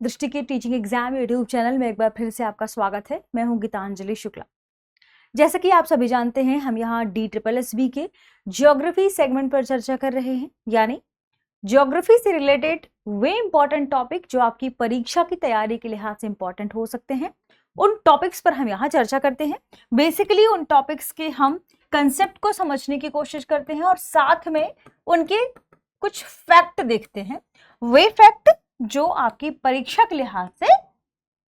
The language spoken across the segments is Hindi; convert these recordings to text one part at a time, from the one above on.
दृष्टि के टीचिंग एग्जाम यूट्यूब चैनल में एक बार फिर से आपका स्वागत है। मैं हूं गीतांजलि शुक्ला। जैसा कि आप सभी जानते हैं, हम यहाँ DSSB के ज्योग्राफी सेगमेंट पर चर्चा कर रहे हैं, यानी ज्योग्राफी से रिलेटेड वे इंपॉर्टेंट टॉपिक जो आपकी परीक्षा की तैयारी के लिहाज से इंपॉर्टेंट हो सकते हैं, उन टॉपिक्स पर हम यहाँ चर्चा करते हैं। बेसिकली उन टॉपिक्स के हम कंसेप्ट को समझने की कोशिश करते हैं और साथ में उनके कुछ फैक्ट देखते हैं, वे फैक्ट जो आपकी परीक्षा के लिहाज से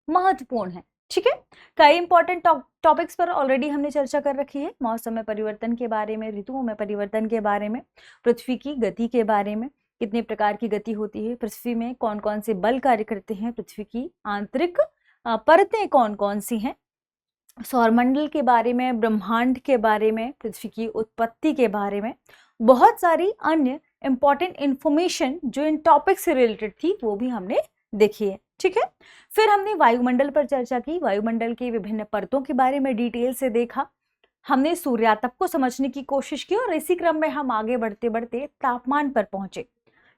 महत्वपूर्ण है। ठीक है, कई इंपॉर्टेंट टॉपिक्स पर ऑलरेडी हमने चर्चा कर रखी है। मौसम में परिवर्तन के बारे में, ऋतुओं में परिवर्तन के बारे में, पृथ्वी की गति के बारे में, कितने प्रकार की गति होती है, पृथ्वी में कौन कौन से बल कार्य करते हैं, पृथ्वी की आंतरिक परतें कौन कौन सी हैं, सौरमंडल के बारे में, ब्रह्मांड के बारे में, पृथ्वी की उत्पत्ति के बारे में, बहुत सारी अन्य इंपॉर्टेंट इंफॉर्मेशन जो इन टॉपिक से रिलेटेड थी वो भी हमने देखी है। ठीक है, फिर हमने वायुमंडल पर चर्चा की, वायुमंडल की विभिन्न परतों के बारे में डिटेल से देखा, हमने सूर्यातप को समझने की कोशिश की और इसी क्रम में हम आगे बढ़ते बढ़ते तापमान पर पहुंचे।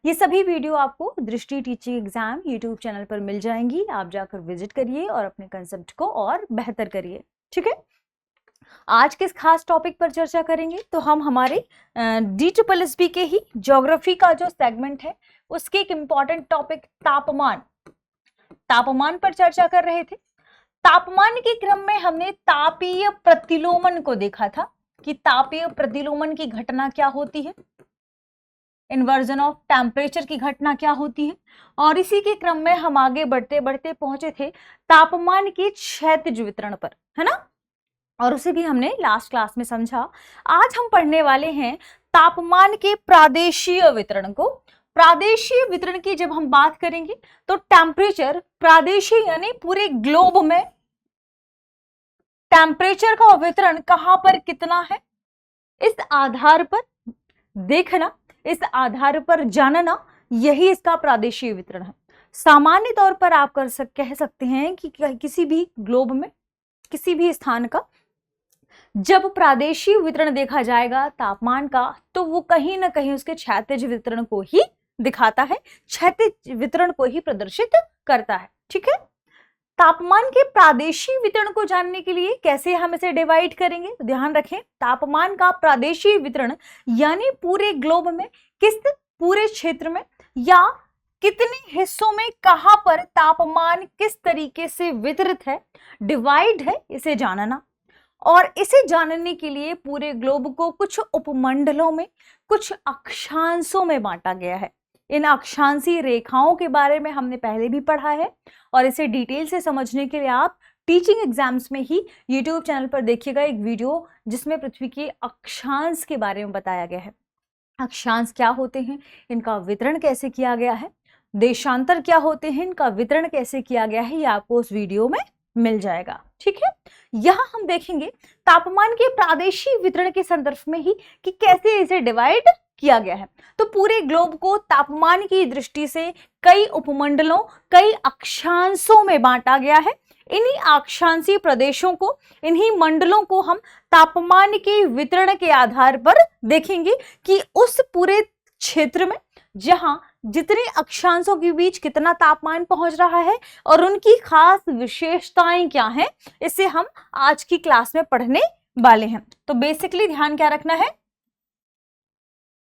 ये सभी वीडियो आपको दृष्टि टीचिंग एग्जाम यूट्यूब चैनल पर मिल जाएंगी, आप जाकर विजिट करिए और अपने कंसेप्ट को और बेहतर करिए। ठीक है, आज किस खास टॉपिक पर चर्चा करेंगे, तो हम हमारे DSSB के ही ज्योग्राफी का जो सेगमेंट है उसके एक इंपॉर्टेंट टॉपिक तापमान पर चर्चा कर रहे थे। तापमान के क्रम में हमने तापीय प्रतिलोमन को देखा था कि तापीय प्रतिलोमन की घटना क्या होती है, इन्वर्जन ऑफ टेम्परेचर की घटना क्या होती है, और इसी के क्रम में हम आगे बढ़ते बढ़ते पहुंचे थे तापमान के क्षैतिज वितरण पर, है ना, और उसे भी हमने लास्ट क्लास में समझा। आज हम पढ़ने वाले हैं तापमान के प्रादेशीय वितरण को। प्रादेशीय वितरण की जब हम बात करेंगे तो टेम्परेचर प्रादेशीय यानी पूरे ग्लोब में टेम्परेचर का वितरण कहां पर कितना है, इस आधार पर देखना, इस आधार पर जानना, यही इसका प्रादेशीय वितरण है। सामान्य तौर पर आप कह सकते हैं कि किसी भी ग्लोब में किसी भी स्थान का जब प्रादेशिक वितरण देखा जाएगा तापमान का, तो वो कहीं ना कहीं उसके क्षैतिज वितरण को ही दिखाता है, क्षैतिज वितरण को ही प्रदर्शित करता है। ठीक है, तापमान के प्रादेशिक वितरण को जानने के लिए कैसे हम इसे डिवाइड करेंगे, तो ध्यान रखें, तापमान का प्रादेशिक वितरण यानी पूरे ग्लोब में पूरे क्षेत्र में या कितने हिस्सों में कहां पर तापमान किस तरीके से वितरित है, डिवाइड है, इसे जानना। और इसे जानने के लिए पूरे ग्लोब को कुछ उपमंडलों में, कुछ अक्षांशों में बांटा गया है। इन अक्षांशीय रेखाओं के बारे में हमने पहले भी पढ़ा है और इसे डिटेल से समझने के लिए आप टीचिंग एग्जाम्स में ही यूट्यूब चैनल पर देखिएगा एक वीडियो जिसमें पृथ्वी के अक्षांश के बारे में बताया गया है। अक्षांश क्या होते हैं, इनका वितरण कैसे किया गया है, देशांतर क्या होते हैं, इनका वितरण कैसे किया गया है, ये आपको उस वीडियो में मिल जाएगा। ठीक है, यहां हम देखेंगे तापमान के प्रादेशिक वितरण के संदर्भ में ही कि कैसे इसे डिवाइड किया गया है। तो पूरे ग्लोब को तापमान की दृष्टि से कई उपमंडलों, कई अक्षांशों में बांटा गया है। इन्हीं अक्षांशीय प्रदेशों को, इन्हीं मंडलों को हम तापमान के वितरण के आधार पर देखेंगे कि उस पूरे क्षेत्र में जहां जितने अक्षांशों के बीच कितना तापमान पहुंच रहा है और उनकी खास विशेषताएं क्या हैं, इसे हम आज की क्लास में पढ़ने वाले हैं। तो बेसिकली ध्यान क्या रखना है,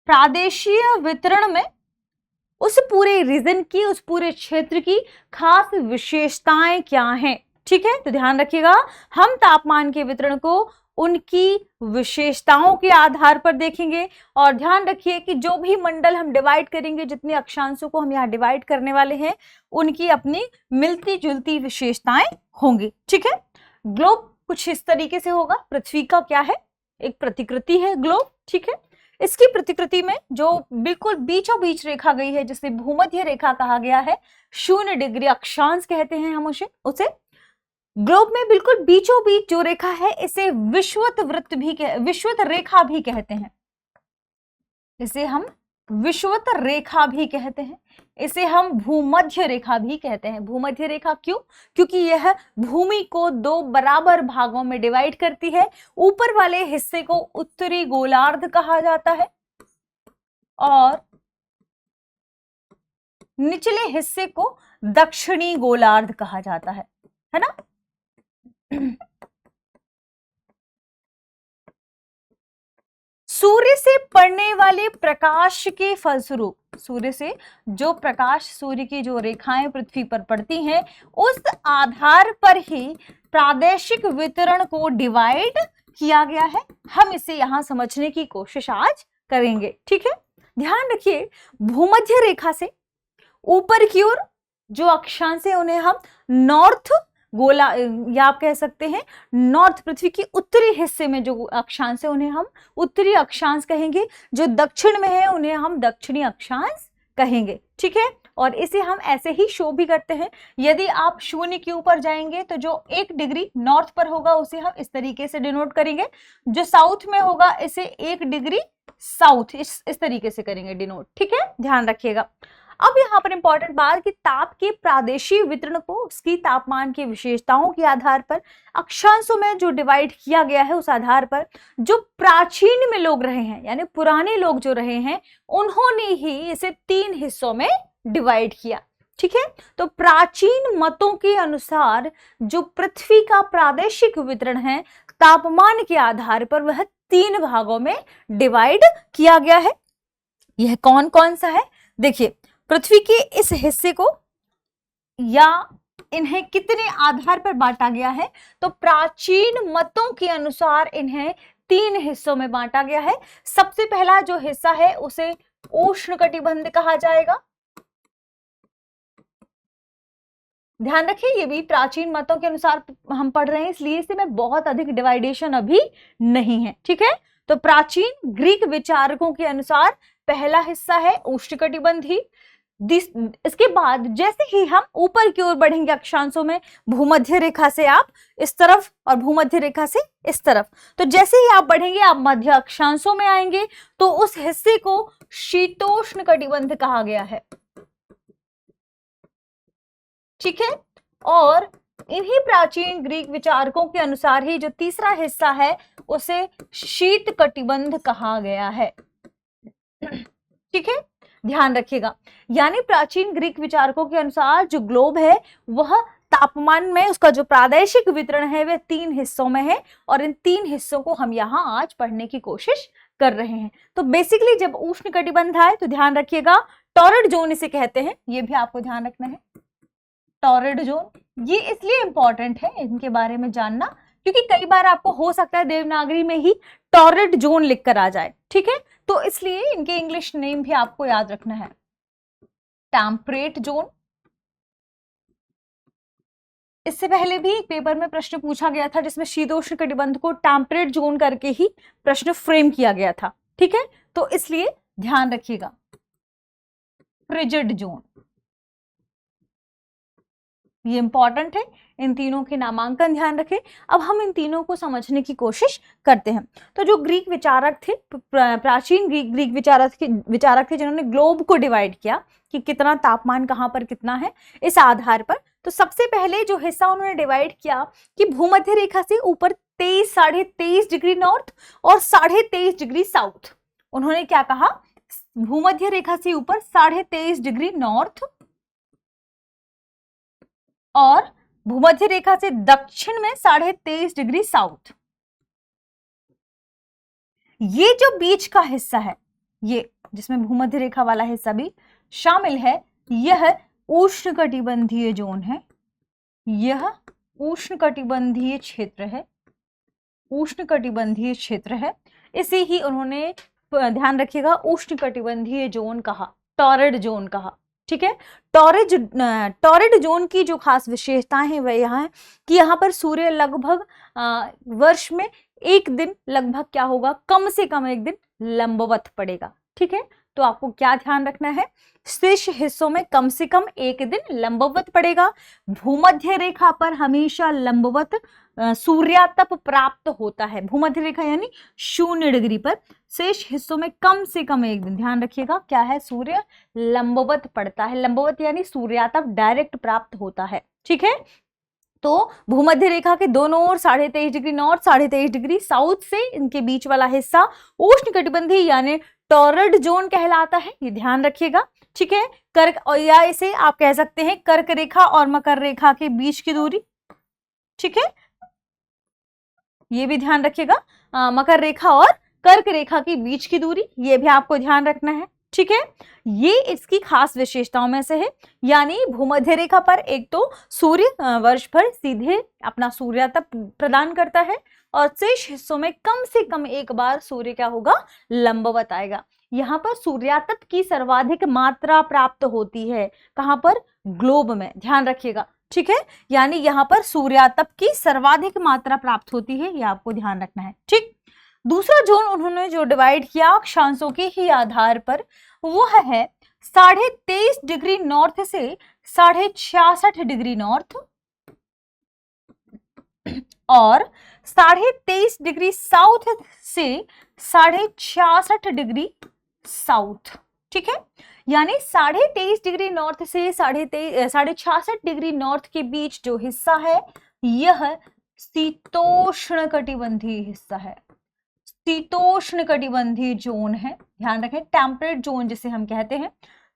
प्रादेशीय वितरण में उस पूरे रीजन की, उस पूरे क्षेत्र की खास विशेषताएं क्या हैं। ठीक है, तो ध्यान रखिएगा, हम तापमान के वितरण को उनकी विशेषताओं के आधार पर देखेंगे। और ध्यान रखिए कि जो भी मंडल हम डिवाइड करेंगे, जितने अक्षांशों को हम यहाँ डिवाइड करने वाले हैं, उनकी अपनी मिलती जुलती विशेषताएं होंगी। ठीक है, ग्लोब कुछ इस तरीके से होगा। पृथ्वी का क्या है, एक प्रतिकृति है ग्लोब। ठीक है, इसकी प्रतिकृति में जो बिल्कुल बीचों बीच रेखा गई है, जिसे भूमध्य रेखा कहा गया है, 0 डिग्री अक्षांश कहते हैं हम उसे। ग्लोब में बिल्कुल बीचों बीच जो रेखा है, इसे विषुवत रेखा भी कहते हैं। इसे हम विषुवत रेखा भी कहते हैं, इसे हम भूमध्य रेखा भी कहते हैं। भूमध्य रेखा क्यों? क्योंकि यह भूमि को 2 बराबर भागों में डिवाइड करती है। ऊपर वाले हिस्से को उत्तरी गोलार्ध कहा जाता है और निचले हिस्से को दक्षिणी गोलार्ध कहा जाता है ना। सूर्य से पड़ने वाले प्रकाश के फलस्वरूप, सूर्य से जो प्रकाश, सूर्य की जो रेखाएं पृथ्वी पर पड़ती हैं, उस आधार पर ही प्रादेशिक वितरण को डिवाइड किया गया है। हम इसे यहां समझने की कोशिश आज करेंगे, ठीक है। ध्यान रखिए, भूमध्य रेखा से ऊपर की ओर जो अक्षांश है उन्हें हम नॉर्थ गोला, या आप कह सकते हैं नॉर्थ, पृथ्वी की उत्तरी हिस्से में जो अक्षांश है उन्हें हम उत्तरी अक्षांश कहेंगे, जो दक्षिण में है उन्हें हम दक्षिणी अक्षांश कहेंगे, ठीक है। और इसे हम ऐसे ही शो भी करते हैं। यदि आप शून्य के ऊपर जाएंगे तो जो 1 डिग्री नॉर्थ पर होगा उसे हम इस तरीके से डिनोट करेंगे, जो साउथ में होगा इसे 1 डिग्री साउथ, इस तरीके से करेंगे डिनोट, ठीक है, ध्यान रखिएगा। अब यहाँ पर इंपॉर्टेंट बात कि ताप के प्रादेशिक वितरण को उसकी तापमान की विशेषताओं के आधार पर अक्षांशों में जो डिवाइड किया गया है, उस आधार पर जो प्राचीन में लोग रहे हैं, यानी पुराने लोग जो रहे हैं, उन्होंने ही इसे 3 हिस्सों में डिवाइड किया, ठीक है। तो प्राचीन मतों के अनुसार जो पृथ्वी का प्रादेशिक वितरण है तापमान के आधार पर, वह 3 भागों में डिवाइड किया गया है। यह कौन कौन सा है? देखिए, पृथ्वी के इस हिस्से को या इन्हें कितने आधार पर बांटा गया है, तो प्राचीन मतों के अनुसार इन्हें 3 हिस्सों में बांटा गया है। सबसे पहला जो हिस्सा है उसे उष्णकटिबंध कहा जाएगा। ध्यान रखिए, ये भी प्राचीन मतों के अनुसार हम पढ़ रहे हैं, इसलिए इसे में बहुत अधिक डिवाइडेशन अभी नहीं है, ठीक है। तो प्राचीन ग्रीक विचारकों के अनुसार पहला हिस्सा है उष्णकटिबंधी। इसके बाद जैसे ही हम ऊपर की ओर बढ़ेंगे अक्षांशों में, भूमध्य रेखा से आप इस तरफ और भूमध्य रेखा से इस तरफ, तो जैसे ही आप बढ़ेंगे आप मध्य अक्षांशों में आएंगे, तो उस हिस्से को शीतोष्ण कटिबंध कहा गया है, ठीक है। और इन्हीं प्राचीन ग्रीक विचारकों के अनुसार ही जो तीसरा हिस्सा है उसे शीत कटिबंध कहा गया है, ठीक है, ध्यान रखिएगा। यानी प्राचीन ग्रीक विचारकों के अनुसार जो ग्लोब है वह तापमान में उसका जो प्रादेशिक वितरण है वह 3 हिस्सों में है, और इन 3 हिस्सों को हम यहाँ आज पढ़ने की कोशिश कर रहे हैं। तो बेसिकली जब उष्ण कटिबंध आए तो ध्यान रखिएगा, टॉरड जोन इसे कहते हैं, ये भी आपको ध्यान रखना है। टॉरड जोन ये इसलिए इंपॉर्टेंट है इनके बारे में जानना, क्योंकि कई बार आपको हो सकता है देवनागरी में ही टॉरड जोन लिखकर आ जाए, ठीक है, तो इसलिए इनके इंग्लिश नेम भी आपको याद रखना है। टेम्परेट जोन, इससे पहले भी एक पेपर में प्रश्न पूछा गया था जिसमें शीतोष्ण कटिबंध को टेम्परेट जोन करके ही प्रश्न फ्रेम किया गया था, ठीक है, तो इसलिए ध्यान रखिएगा। फ्रिजिड जोन, ये इंपॉर्टेंट है, इन तीनों के नामांकन ध्यान रखें। अब हम इन तीनों को समझने की कोशिश करते हैं। तो जो ग्रीक विचारक थे, प्राचीन ग्रीक विचारक थे जिन्होंने ग्लोब को डिवाइड किया कि कितना तापमान कहाँ पर कितना है, इस आधार पर, तो सबसे पहले जो हिस्सा उन्होंने डिवाइड किया कि भूमध्य रेखा से ऊपर 23, 23.5 डिग्री नॉर्थ और 23.5 डिग्री साउथ। उन्होंने क्या कहा, भूमध्य रेखा से ऊपर 23.5 डिग्री नॉर्थ और भूमध्य रेखा से दक्षिण में 23.5 डिग्री साउथ। ये जो बीच का हिस्सा है, ये जिसमें भूमध्य रेखा वाला हिस्सा भी शामिल है, यह उष्णकटिबंधीय जोन है, यह उष्णकटिबंधीय क्षेत्र है, उष्णकटिबंधीय क्षेत्र है। इसे ही उन्होंने, ध्यान रखिएगा, उष्णकटिबंधीय जोन कहा, टॉरड जोन कहा, ठीक है। टॉरड जोन की जो खास विशेषताएं हैं वह यह है कि यहाँ पर सूर्य लगभग वर्ष में एक दिन लगभग क्या होगा, कम से कम एक दिन लंबवत पड़ेगा, ठीक है। तो आपको क्या ध्यान रखना है, शेष हिस्सों में कम से कम एक दिन लंबवत पड़ेगा। भूमध्य रेखा पर हमेशा लंबवत सूर्यातप प्राप्त होता है, भूमध्य रेखा यानी 0 डिग्री पर, शेष हिस्सों में कम से कम एक दिन, ध्यान रखिएगा, क्या है, सूर्य लंबवत पड़ता है, लंबवत यानी सूर्यातप डायरेक्ट प्राप्त होता है, ठीक है। तो भूमध्य रेखा के दोनों ओर 23.5 डिग्री नॉर्थ, 23.5 डिग्री साउथ से इनके बीच वाला हिस्सा उष्णकटिबंधीय यानी टॉरड जोन कहलाता है, ये ध्यान रखिएगा। ठीक है। कर्क, और या इसे आप कह सकते हैं कर्क रेखा और मकर रेखा के बीच की दूरी, ठीक है, ये भी ध्यान रखिएगा। मकर रेखा और कर्क रेखा के बीच की दूरी, ये भी आपको ध्यान रखना है, ठीक है। ये इसकी खास विशेषताओं में से है। यानी भूमध्य रेखा पर एक तो सूर्य वर्ष भर सीधे अपना सूर्यातप प्रदान करता है और शेष हिस्सों में कम से कम एक बार सूर्य क्या होगा, लंबवत आएगा। यहाँ पर सूर्यातप की सर्वाधिक मात्रा प्राप्त होती है, कहां पर, ग्लोब में, ध्यान रखिएगा, ठीक है। यानी यहाँ पर सूर्यातप की सर्वाधिक मात्रा प्राप्त होती है, ये आपको ध्यान रखना है, ठीक। दूसरा जोन उन्होंने जो डिवाइड किया अक्षांशों के ही आधार पर, वो है 23.5 डिग्री नॉर्थ से 66.5 डिग्री नॉर्थ और 23.5 डिग्री साउथ से 66.5 डिग्री साउथ, ठीक है। यानी 23.5 डिग्री नॉर्थ से 66.5 डिग्री नॉर्थ के बीच जो हिस्सा है, यह शीतोष्ण कटिबंधीय हिस्सा है, शीतोष्ण कटिबंधीय जोन है, ध्यान रखें, टेम्परेट जोन जिसे हम कहते हैं,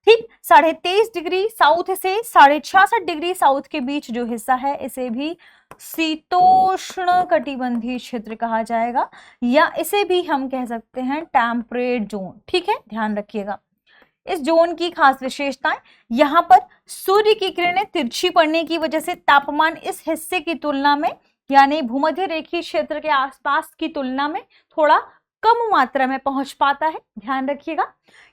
ठीक। 23.5 डिग्री साउथ से 66.5 डिग्री साउथ के बीच जो हिस्सा है, इसे भी शीतोष्ण कटिबंधीय क्षेत्र कहा जाएगा, या इसे भी हम कह सकते हैं टेम्परेट जोन, ठीक है, ध्यान रखिएगा। इस जोन की खास विशेषताएं, यहाँ पर सूर्य की किरणें तिरछी पड़ने की वजह से तापमान इस हिस्से की तुलना में, यानी भूमध्य रेखीय क्षेत्र के आसपास की तुलना में थोड़ा कम मात्रा में पहुंच पाता है, ध्यान रखिएगा।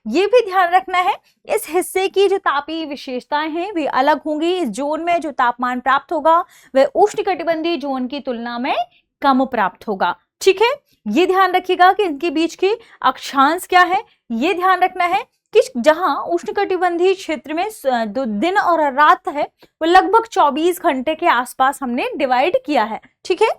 ये भी ध्यान रखना है, इस हिस्से की जो तापीय विशेषताएं हैं वे अलग होंगी। इस जोन में जो तापमान प्राप्त होगा वह उष्णकटिबंधीय जोन की तुलना में कम प्राप्त होगा, ठीक है। ये ध्यान रखिएगा कि इनके बीच के अक्षांश क्या है, ये ध्यान रखना है कि जहां उष्णकटिबंधीय क्षेत्र में जो दिन और रात है वो लगभग 24 घंटे के आसपास हमने डिवाइड किया है, ठीक है।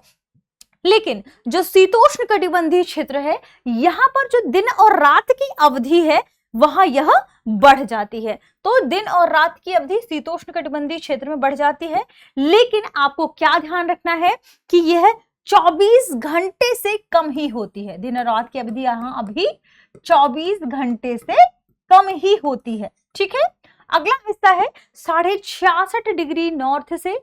लेकिन जो शीतोष्ण कटिबंधीय क्षेत्र है, यहाँ पर जो दिन और रात की अवधि है वहां यह बढ़ जाती है। तो दिन और रात की अवधि शीतोष्ण कटिबंधीय क्षेत्र में बढ़ जाती है, लेकिन आपको क्या ध्यान रखना है कि यह 24 घंटे से कम ही होती है। दिन और रात की अवधि यहाँ अभी 24 घंटे से कम ही होती है, ठीक है। अगला हिस्सा है 66.5 डिग्री नॉर्थ से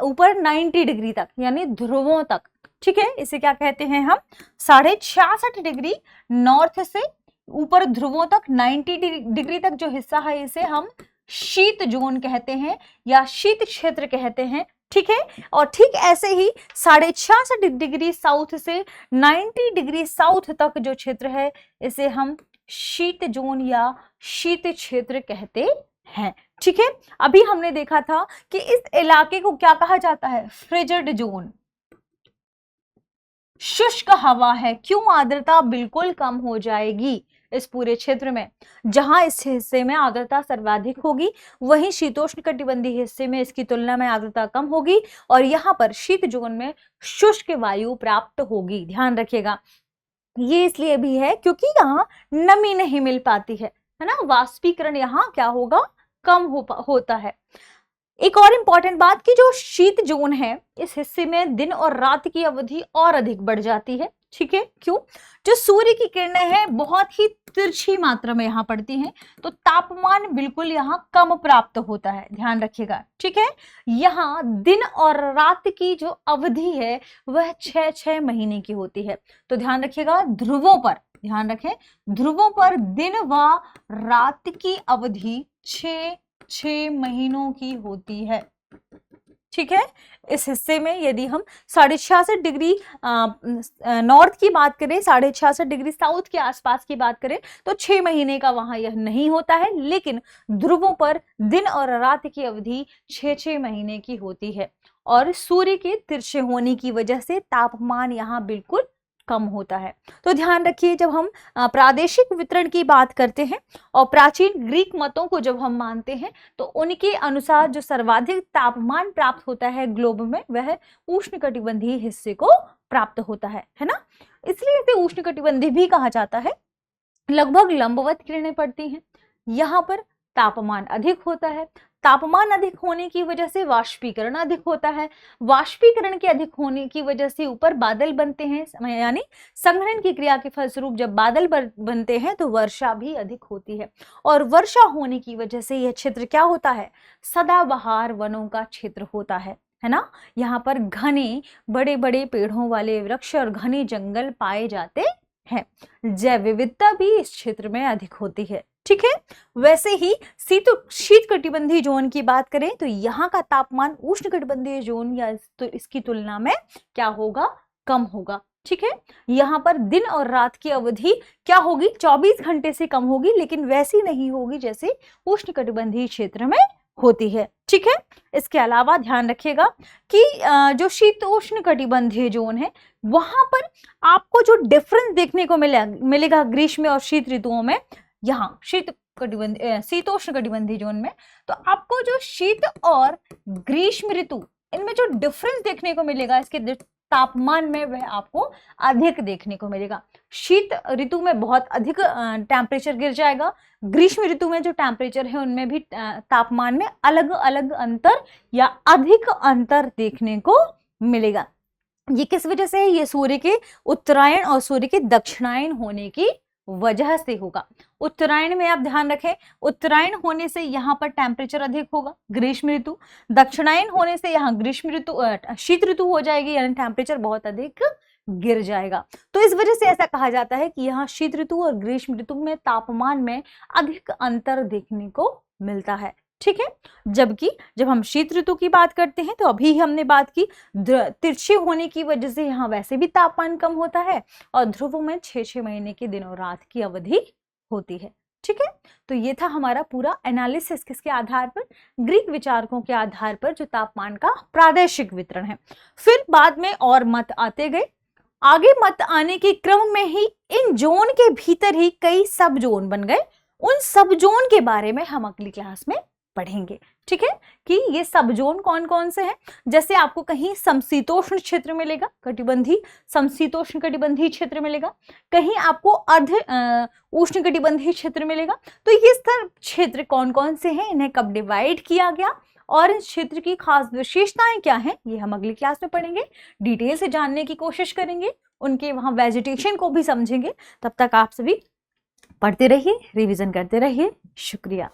ऊपर 90 डिग्री तक, यानी ध्रुवों तक, ठीक है। इसे क्या कहते हैं हम, 66.5 डिग्री नॉर्थ से ऊपर ध्रुवों तक 90 डिग्री तक जो हिस्सा है, इसे हम शीत जोन कहते हैं या शीत क्षेत्र कहते हैं, ठीक है। और ठीक ऐसे ही 66.5 डिग्री साउथ से 90 डिग्री साउथ तक जो क्षेत्र है, इसे हम शीत जोन या शीत क्षेत्र कहते हैं, ठीक है। अभी हमने देखा था कि इस इलाके को क्या कहा जाता है, फ्रिजिड जोन, शुष्क हवा है। क्यों, आर्द्रता बिल्कुल कम हो जाएगी इस पूरे क्षेत्र में। जहां इस हिस्से में आर्द्रता सर्वाधिक होगी, वहीं शीतोष्ण कटिबंधीय हिस्से में इसकी तुलना में आर्द्रता कम होगी और यहाँ पर शीत जोन में शुष्क वायु प्राप्त होगी, ध्यान रखिएगा। ये इसलिए भी है क्योंकि यहाँ नमी नहीं मिल पाती है ना, वाष्पीकरण यहाँ क्या होगा, कम होता है। एक और इंपॉर्टेंट बात कि जो शीत जोन है, इस हिस्से में दिन और रात की अवधि और अधिक बढ़ जाती है, ठीक है। क्यों, जो सूर्य की किरणें हैं बहुत ही तिरछी मात्रा में यहाँ पड़ती हैं, तो तापमान बिल्कुल यहाँ कम प्राप्त होता है, ध्यान रखिएगा, ठीक है। यहाँ दिन और रात की जो अवधि है वह 6 महीने की होती है। तो ध्यान रखिएगा, ध्रुवों पर ध्यान रखें, ध्रुवों पर दिन व रात की अवधि 6 महीनों की होती है, ठीक है। इस हिस्से में यदि हम 66.5 डिग्री नॉर्थ की बात करें, 66.5 डिग्री साउथ के आसपास की बात करें, तो 6 महीने का वहां यह नहीं होता है, लेकिन ध्रुवों पर दिन और रात की अवधि 6 महीने की होती है। और सूर्य के तिरछे होने की वजह से तापमान यहाँ बिल्कुल कम होता है। तो ध्यान रखिए, जब हम प्रादेशिक वितरण की बात करते हैं और प्राचीन ग्रीक मतों को जब हम मानते हैं, तो उनके अनुसार जो सर्वाधिक तापमान प्राप्त होता है ग्लोब में, वह उष्णकटिबंधीय हिस्से को प्राप्त होता है ना। इसलिए इसे उष्णकटिबंधीय भी कहा जाता है। लगभग लंबवत किरणें पड़ती हैं, यहाँ पर तापमान अधिक होता है। तापमान अधिक होने की वजह से वाष्पीकरण अधिक होता है। वाष्पीकरण के अधिक होने की वजह से ऊपर बादल बनते हैं, यानी संघनन की क्रिया के फलस्वरूप जब बादल बनते हैं तो वर्षा भी अधिक होती है। और वर्षा होने की वजह से यह क्षेत्र क्या होता है, सदाबहार वनों का क्षेत्र होता है ना। यहाँ पर घने बड़े बड़े पेड़ों वाले वृक्ष और घने जंगल पाए जाते हैं। जैव विविधता भी इस क्षेत्र में अधिक होती है। ठीक है, वैसे ही शीत कटिबंधीय जोन की बात करें तो यहाँ का तापमान उष्ण कटिबंधीय जोन या तो इसकी तुलना में क्या होगा, कम होगा। ठीक है, यहाँ पर दिन और रात की अवधि क्या होगी, 24 घंटे से कम होगी, लेकिन वैसी नहीं होगी जैसे उष्ण कटिबंधीय क्षेत्र में होती है। ठीक है, इसके अलावा ध्यान रखिएगा कि जो शीतोष्ण कटिबंधीय जोन है वहां पर आपको जो डिफरेंस देखने को मिलेगा ग्रीष्म और शीत ऋतुओं में, यहाँ शीतोष्ण कटिबंधीय जोन में, तो आपको जो शीत और ग्रीष्म ऋतु इनमें जो डिफरेंस देखने को मिलेगा इसके तापमान में, वह आपको अधिक देखने को मिलेगा। शीत ऋतु में बहुत अधिक टेम्परेचर गिर जाएगा, ग्रीष्म ऋतु में जो टेम्परेचर है उनमें भी तापमान में अलग अलग अंतर या अधिक अंतर देखने को मिलेगा। ये किस वजह से है, ये सूर्य के उत्तरायण और सूर्य के दक्षिणायन होने की वजह से होगा। उत्तरायण में आप ध्यान रखें, उत्तरायण होने से यहाँ पर टेम्परेचर अधिक होगा ग्रीष्म ऋतु, दक्षिणायन होने से यहाँ ग्रीष्म ऋतु शीत ऋतु हो जाएगी, यानी टेम्परेचर बहुत अधिक गिर जाएगा। तो इस वजह से ऐसा कहा जाता है कि यहाँ शीत ऋतु और ग्रीष्म ऋतु में तापमान में अधिक अंतर देखने को मिलता है। ठीक है, जबकि जब हम शीत ऋतु की बात करते हैं तो अभी हमने बात की तिरछे होने की वजह से यहाँ वैसे भी तापमान कम होता है और ध्रुवों में 6-6 महीने की दिन और रात की अवधि होती है। ठीक है, तो ये था हमारा पूरा एनालिसिस, किसके आधार पर, ग्रीक विचारकों के आधार पर, जो तापमान का प्रादेशिक वितरण है। फिर बाद में और मत आते गए, आगे मत आने के क्रम में ही इन जोन के भीतर ही कई सब जोन बन गए। उन सब जोन के बारे में हम अगली क्लास में पढ़ेंगे। ठीक है, कि ये सब जोन कौन कौन से हैं। जैसे आपको कहीं समशीतोष्ण क्षेत्र मिलेगा, कटिबंधी समशीतोष्ण कटिबंधीय क्षेत्र मिलेगा, कहीं आपको अर्ध उष्ण कटिबंधीय क्षेत्र मिलेगा। तो ये सब क्षेत्र कौन कौन से हैं, इन्हें कब डिवाइड किया गया और इस क्षेत्र की खास विशेषताएं क्या हैं, ये हम अगली क्लास में पढ़ेंगे, डिटेल से जानने की कोशिश करेंगे, उनके वहां वेजिटेशन को भी समझेंगे। तब तक आप सभी पढ़ते रहिए, रिवीजन करते रहिए। शुक्रिया।